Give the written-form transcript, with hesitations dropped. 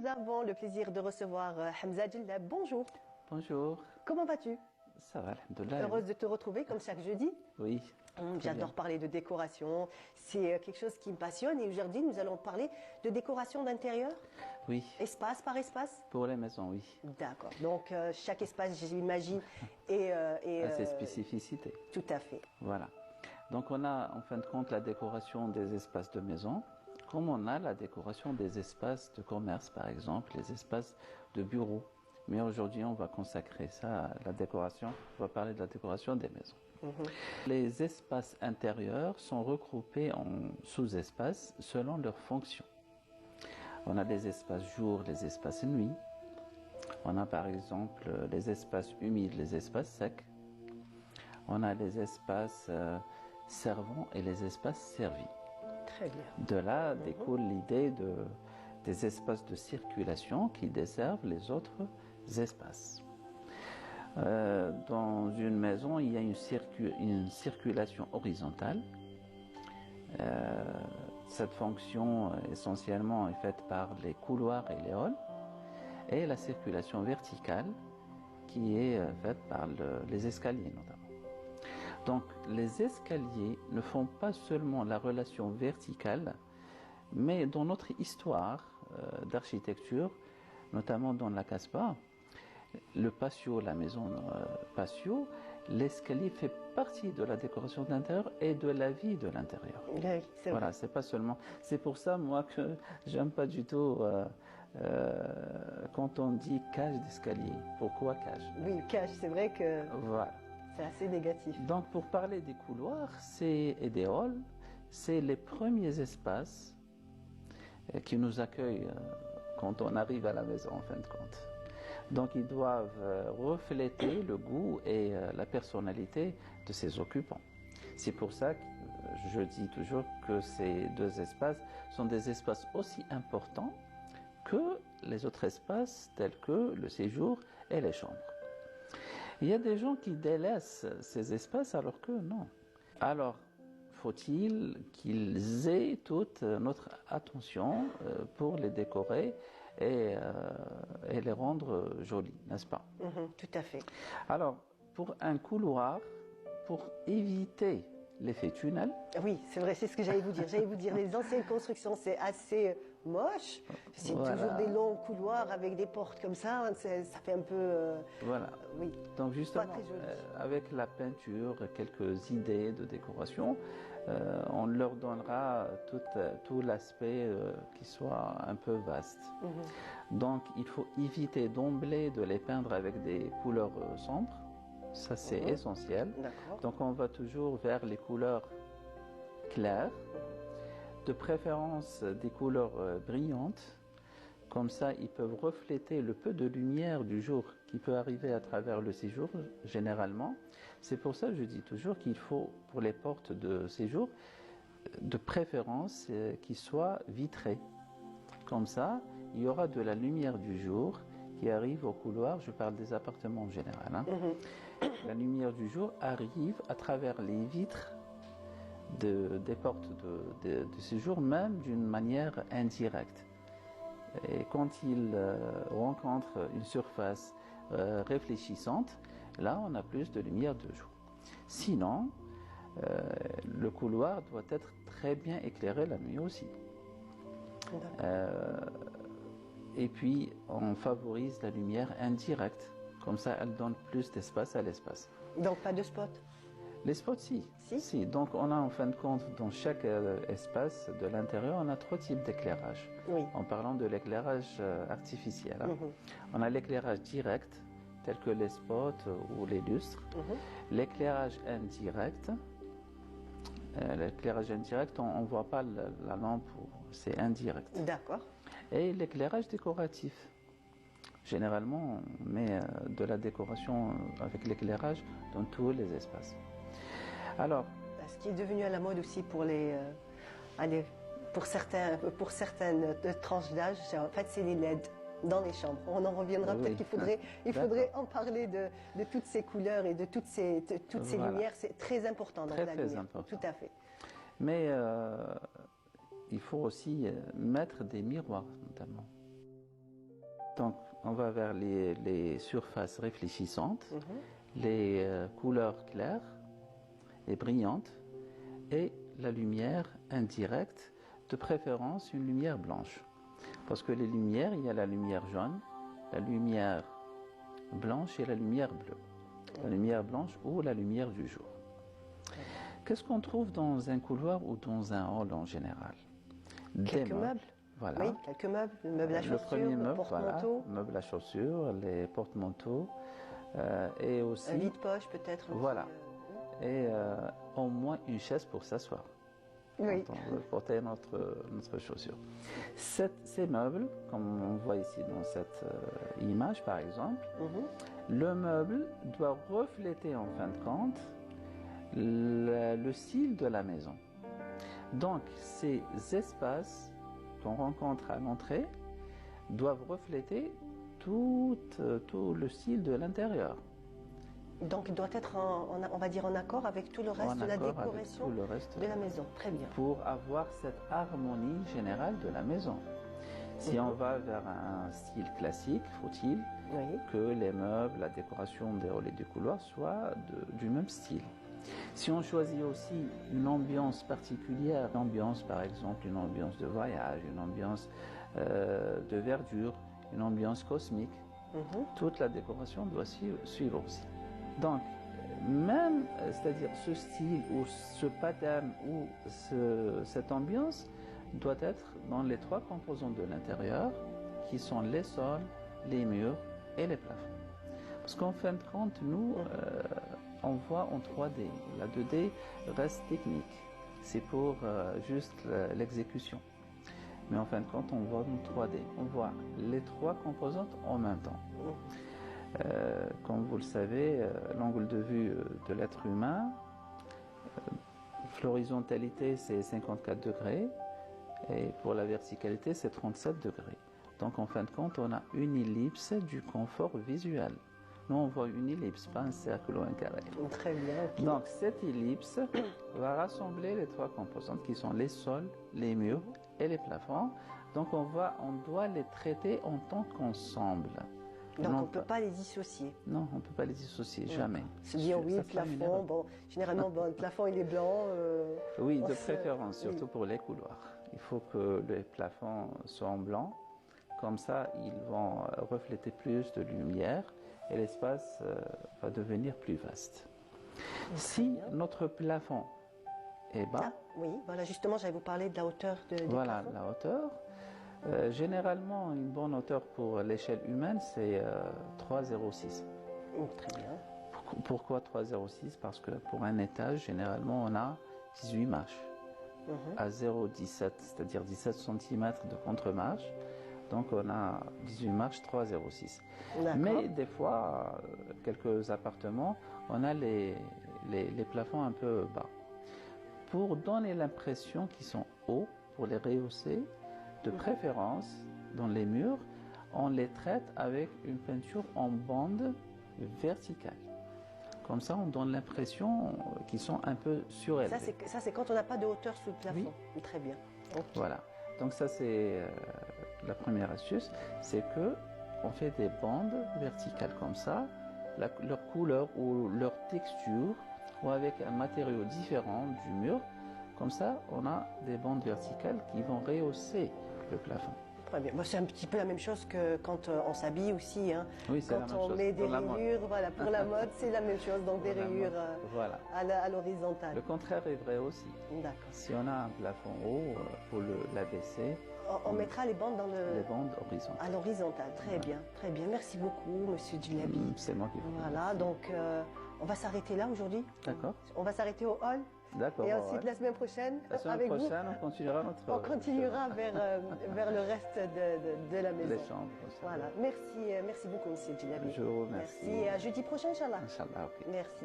nous avons le plaisir de recevoir Hamza Djellab. Bonjour. Bonjour. Comment vas-tu? Ça va, alhamdoulilah. Heureuse de te retrouver comme chaque jeudi. Oui. J'adore parler de décoration. C'est quelque chose qui me passionne. Et aujourd'hui, nous allons parler de décoration d'intérieur. Oui. Espace par espace. Pour les maisons, oui. D'accord. Donc, chaque espace, j'imagine, a ses spécificités. Tout à fait. Voilà. Donc, on a en fin de compte la décoration des espaces de maison, comme on a la décoration des espaces de commerce, par exemple, les espaces de bureau. Mais aujourd'hui, on va consacrer ça à la décoration. On va parler de la décoration des maisons. Les espaces intérieurs sont regroupés en sous-espaces selon leur fonction. On a des espaces jour, les espaces nuit. On a par exemple les espaces humides, les espaces secs. On a les espaces servants et les espaces servis. Très bien. De là découle l'idée des espaces de circulation qui desservent les autres espaces. Dans une maison, il y a une circulation horizontale. Cette fonction essentiellement est faite par les couloirs et les halls, et la circulation verticale qui est faite par les escaliers notamment. Donc les escaliers ne font pas seulement la relation verticale, mais dans notre histoire d'architecture, notamment dans la Casbah, le patio, la maison patio, l'escalier fait partie de la décoration d'intérieur et de la vie de l'intérieur. Oui, c'est voilà, vrai. c'est pas seulement. C'est pour ça, moi, que j'aime pas du tout quand on dit cage d'escalier. Pourquoi cage? Oui, cage, c'est vrai que Voilà. c'est assez négatif. Donc, pour parler des couloirs et des halls, c'est les premiers espaces qui nous accueillent quand on arrive à la maison, en fin de compte. Donc, ils doivent refléter le goût et la personnalité de ses occupants. C'est pour ça que je dis toujours que ces deux espaces sont des espaces aussi importants que les autres espaces tels que le séjour et les chambres. Il y a des gens qui délaissent ces espaces alors que non. Alors, faut-il qu'ils aient toute notre attention pour les décorer et les rendre jolis, n'est-ce pas? Tout à fait. Alors, pour un couloir, pour éviter l'effet tunnel. Oui, c'est vrai, c'est ce que j'allais vous dire. J'allais vous dire, les anciennes constructions, c'est assez moche. C'est Voilà. toujours des longs couloirs avec des portes comme ça. Ça fait un peu... Voilà. oui. Donc justement, Pas très joli. avec la peinture, quelques idées de décoration, on leur donnera tout l'aspect qui soit un peu vaste. Donc il faut éviter d'emblée de les peindre avec des couleurs sombres. Ça, c'est essentiel. D'accord. Donc on va toujours vers les couleurs claires, de préférence des couleurs brillantes. Comme ça, ils peuvent refléter le peu de lumière du jour qui peut arriver à travers le séjour, généralement. C'est pour ça que je dis toujours qu'il faut, pour les portes de séjour, de préférence qu'ils soient vitrées. Comme ça, il y aura de la lumière du jour qui arrive au couloir. Je parle des appartements en général. Hein. La lumière du jour arrive à travers les vitres des portes de séjour, même d'une manière indirecte. Et quand il rencontre une surface réfléchissante, là on a plus de lumière de jour. Sinon, le couloir doit être très bien éclairé la nuit aussi. Et puis on favorise la lumière indirecte, comme ça elle donne plus d'espace à l'espace. Donc pas de spot? Les spots, si. Si. Donc on a en fin de compte dans chaque espace de l'intérieur, on a trois types d'éclairage. Oui. En parlant de l'éclairage artificiel. Hein. On a l'éclairage direct, tel que les spots ou les lustres. L'éclairage indirect. L'éclairage indirect, on ne voit pas la lampe, c'est indirect. D'accord. Et l'éclairage décoratif. Généralement, on met de la décoration avec l'éclairage dans tous les espaces. Alors, ce qui est devenu à la mode aussi pour pour certaines tranches d'âge, en fait, c'est les LED dans les chambres. On en reviendra peut-être qu'il faudrait en parler de toutes ces couleurs et de toutes ces lumières. C'est très important dans la lumière. Important. Tout à fait. Mais il faut aussi mettre des miroirs, notamment. Donc, on va vers les surfaces réfléchissantes, les couleurs claires et brillantes, et la lumière indirecte, de préférence une lumière blanche. Parce que les lumières, il y a la lumière jaune, la lumière blanche et la lumière bleue. La lumière blanche ou la lumière du jour. Qu'est-ce qu'on trouve dans un couloir ou dans un hall en général? Quelques meubles. Voilà. Oui, quelques meubles, le meuble à chaussures, le premier meuble, porte-manteau. Voilà, meuble à chaussures, les porte-manteaux et aussi... Un vide-poche peut-être. Voilà. Et au moins une chaise pour s'asseoir. Oui. Quand on veut porter notre chaussure. Ces meubles, comme on voit ici dans cette image par exemple, le meuble doit refléter en fin de compte le style de la maison. Donc ces espaces qu'on rencontre à l'entrée doivent refléter tout le style de l'intérieur. Donc il doit être, on va dire, en accord avec tout le reste de la décoration de la maison. Très bien. Pour avoir cette harmonie générale de la maison. Si on va vers un style classique, faut-il que les meubles, la décoration des halls et des couloirs soient du même style. Si on choisit aussi une ambiance particulière, une ambiance par exemple, une ambiance de voyage, une ambiance de verdure, une ambiance cosmique, toute la décoration doit suivre aussi. Donc, même, c'est-à-dire ce style ou ce pattern ou cette ambiance doit être dans les trois composantes de l'intérieur, qui sont les sols, les murs et les plafonds. Parce qu'en fin de compte, nous, on voit en 3D. La 2D reste technique. C'est pour juste l'exécution. Mais en fin de compte, on voit en 3D. On voit les trois composantes en même temps. Comme vous le savez, l'angle de vue de l'être humain, l'horizontalité c'est 54 degrés et pour la verticalité c'est 37 degrés. Donc en fin de compte, on a une ellipse du confort visuel. Nous on voit une ellipse, pas un cercle ou un carré. Très bien. Okay. Donc cette ellipse va rassembler les trois composantes qui sont les sols, les murs et les plafonds. Donc on doit les traiter en tant qu'ensemble. Donc on ne peut pas les dissocier. Non, on ne peut pas les dissocier, jamais. Se dire oui, le plafond, bon, généralement le plafond il est blanc. Oui, de préférence, surtout pour les couloirs. Il faut que les plafonds soient blancs, comme ça ils vont refléter plus de lumière et l'espace va devenir plus vaste. Si notre plafond est bas... oui, voilà, justement j'allais vous parler de la hauteur des voilà, plafonds. La hauteur. Généralement, une bonne hauteur pour l'échelle humaine, c'est 3,06. Très bien. Pourquoi 3,06? Parce que pour un étage, généralement, on a 18 marches. À 0,17, c'est-à-dire 17 cm de contre-marche. Donc, on a 18 marches, 3,06. Mais des fois, quelques appartements, on a les plafonds un peu bas. Pour donner l'impression qu'ils sont hauts, pour les rehausser, de préférence, dans les murs, on les traite avec une peinture en bande verticale. Comme ça, on donne l'impression qu'ils sont un peu surélevés. Ça, c'est quand on n'a pas de hauteur sous le plafond. Oui. Très bien. Okay. Voilà. Donc ça, c'est la première astuce. C'est que on fait des bandes verticales comme ça. Leur couleur ou leur texture, ou avec un matériau différent du mur. Comme ça, on a des bandes verticales qui vont rehausser le plafond. Très bien. Bon, c'est un petit peu la même chose que quand on s'habille aussi. Hein. Oui, c'est la même chose. Quand on met des rayures, voilà, pour la mode, c'est la même chose. Donc des rayures à l'horizontale. Le contraire est vrai aussi. D'accord. Si on a un plafond haut, pour l'abaisser, on mettra les bandes dans les bandes horizontales. À l'horizontale. Très bien, très bien. Merci beaucoup, Monsieur Djilabi. C'est moi qui vous remercie. Voilà, donc on va s'arrêter là aujourd'hui. D'accord. On va s'arrêter au hall. D'accord. Et ensuite, la semaine prochaine, avec vous, on continuera on continuera vers le reste de la maison. Les chambres. Voilà. Merci beaucoup, Monsieur Djilabi. Je vous remercie. Merci. Et à jeudi prochain, Inch'Allah. Inch'Allah, ok. Merci.